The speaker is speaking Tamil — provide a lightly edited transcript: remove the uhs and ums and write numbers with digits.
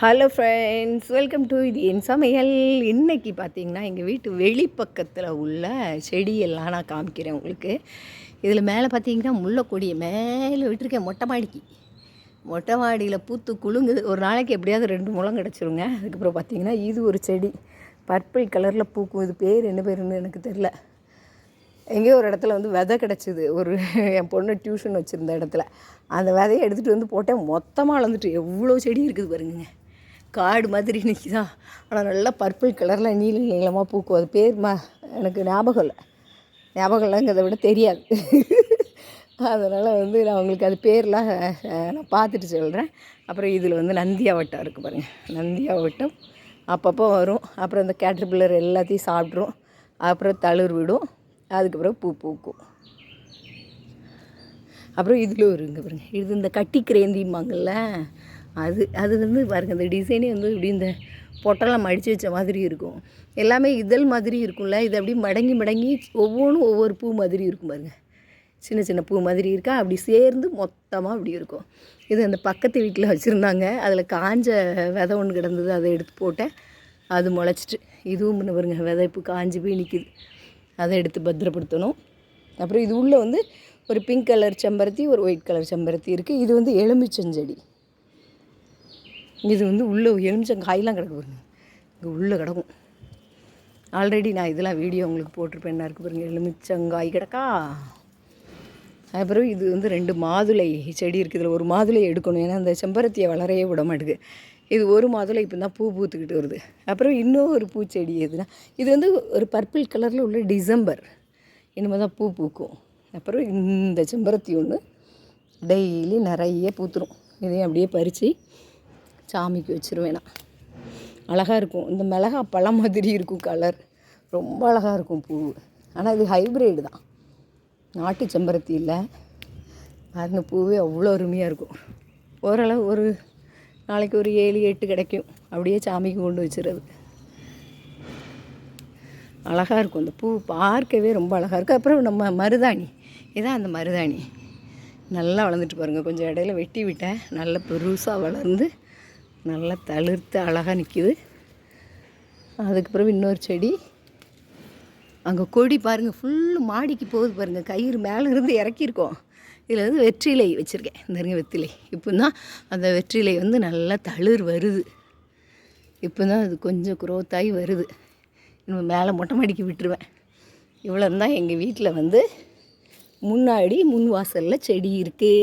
ஹலோ ஃப்ரெண்ட்ஸ், வெல்கம் டு இது என் சமையல். இன்றைக்கி பார்த்தீங்கன்னா எங்கள் வீட்டு வெளிப்பக்கத்தில் உள்ள செடியெல்லாம் நான் காமிக்கிறேன் உங்களுக்கு. இதில் மேலே பார்த்தீங்கன்னா முல்லைக்கொடியை மேலே விட்டுருக்கேன். மொட்டை மாடியில் பூத்து குலுங்குது. ஒரு நாளைக்கு எப்படியாவது 2 முழம் கிடச்சிருங்க. அதுக்கப்புறம் பார்த்தீங்கன்னா இது ஒரு செடி பர்பிள் கலரில் பூக்கும். இது பேர் என்ன பேருன்னு எனக்கு தெரில. எங்கேயோ ஒரு இடத்துல வந்து விதை கிடச்சிது. என் பொண்ணு டியூஷன் வச்சுருந்த இடத்துல அந்த விதையை எடுத்துகிட்டு வந்து போட்டேன். மொத்தமாக வளர்ந்துட்டு எவ்வளோ செடி இருக்குது பாருங்க. காடு மாதிரி நிற்கிதான். ஆனால் நல்லா பர்பிள் கலரில் நீளமாக பூக்கும். அது பேர் எனக்கு ஞாபகம் இல்லைங்கிறத விட தெரியாது. அதனால் வந்து நான் உங்களுக்கு அது பேர்லாம் நான் பார்த்துட்டு சொல்கிறேன். அப்புறம் இதில் வந்து நந்தியாவட்டம் இருக்குது பாருங்கள். நந்தியாவட்டம் அப்பப்போ வரும். அப்புறம் இந்த கேட்டர்பில்லர் எல்லாத்தையும் சாப்பிட்ரும். அப்புறம் தளிர் விடும். அதுக்கப்புறம் பூ பூக்கும். அப்புறம் இதில் வருங்க பாருங்கள். இது இந்த கட்டி கிரேந்திம்பாங்கள்ல, அது வந்து பாருங்கள். அந்த டிசைனே வந்து இப்படி இந்த பொட்டெல்லாம் மடித்து வச்ச மாதிரி இருக்கும். எல்லாமே இதழ் மாதிரி இருக்கும்ல. இது அப்படி மடங்கி ஒவ்வொன்றும் ஒவ்வொரு பூ மாதிரி இருக்கும் பாருங்கள். சின்ன பூ மாதிரி இருக்கா, அப்படி சேர்ந்து மொத்தமாக அப்படி இருக்கும். இது அந்த பக்கத்து வீட்டில் வச்சுருந்தாங்க. அதில் காஞ்ச விதை ஒன்று கிடந்தது. அதை எடுத்து போட்டேன். அது முளைச்சிட்டு இதுவும் பண்ண பாருங்கள். விதை இப்போ காஞ்சி போய் நிற்கிது. அதை எடுத்து பத்திரப்படுத்தணும். அப்புறம் இது உள்ளே வந்து ஒரு பிங்க் கலர் செம்பருத்தி, ஒரு ஒயிட் கலர் செம்பருத்தி இருக்குது. இது வந்து எலுமிச்சஞ்செடி. இது வந்து உள்ளே எலுமிச்சங்காயெலாம் கிடக்கு பாருங்க. இங்கே உள்ளே கிடக்கும். ஆல்ரெடி நான் இதெல்லாம் வீடியோ உங்களுக்கு போட்டிருப்பேன். என்ன இருக்குது பாருங்கள், எலுமிச்சங்காய் கிடக்கா. அப்புறம் இது வந்து 2 மாதுளை செடி இருக்குது. இதில் ஒரு மாதுளை எடுக்கணும். ஏன்னா அந்த செம்பருத்தியை வளரையே விட மாட்டேங்குது. இது ஒரு மாதுளை இப்போ தான் பூ பூத்துக்கிட்டு வருது. அப்புறம் இன்னொரு பூச்செடி எதுனா, இது வந்து ஒரு பர்பிள் கலரில் உள்ள டிசம்பர் இனிமேல் தான் பூ பூக்கும். அப்புறம் இந்த செம்பருத்தி ஒன்று டெய்லி நிறைய பூத்துரும். இதையும் அப்படியே பறித்து சாமிக்கு வச்சுருவேன் நான். அழகாக இருக்கும். இந்த மிளகா பழம் மாதிரி இருக்கும் கலர். ரொம்ப அழகாக இருக்கும் பூ. ஆனால் இது ஹைப்ரிடு தான், நாட்டு செம்பருத்தி இல்லை. பாருங்க, பூவே அவ்வளோ அருமையாக இருக்கும். ஓரளவு ஒரு நாளைக்கு ஒரு 7-8 கிடைக்கும். அப்படியே சாமிக்கு கொண்டு வச்சுருது. அழகாக இருக்கும். அந்த பூ பார்க்கவே ரொம்ப அழகாக இருக்கும். அப்புறம் நம்ம மருதாணி, இதான் அந்த மருதாணி நல்லா வளர்ந்துட்டு பாருங்கள். கொஞ்சம் இடையில வெட்டி விட்டேன். நல்லா பெருசாக வளர்ந்து நல்லா தளிர்த்து அழகாக நிற்கிது. அதுக்கப்புறம் இன்னொரு செடி அங்கே கொடி பாருங்கள், ஃபுல்லு மாடிக்கு போகுது பாருங்கள். கயிறு மேலே இருந்து இறக்கியிருக்கோம். இதில் வந்து வெற்றிலை வச்சுருக்கேன். இந்த வெற்றிலை இப்போ தான் அந்த வெற்றிலை வந்து நல்லா தளிர் வருது. இப்போ தான் அது கொஞ்சம் குரோத்தாகி வருது. இன்னும் மேலே மொட்டை மாடிக்கு விட்டுருவேன். இவ்வளோ தான் எங்கள் வீட்டில் வந்து முன்னாடி முன் வாசலில் செடி இருக்குது.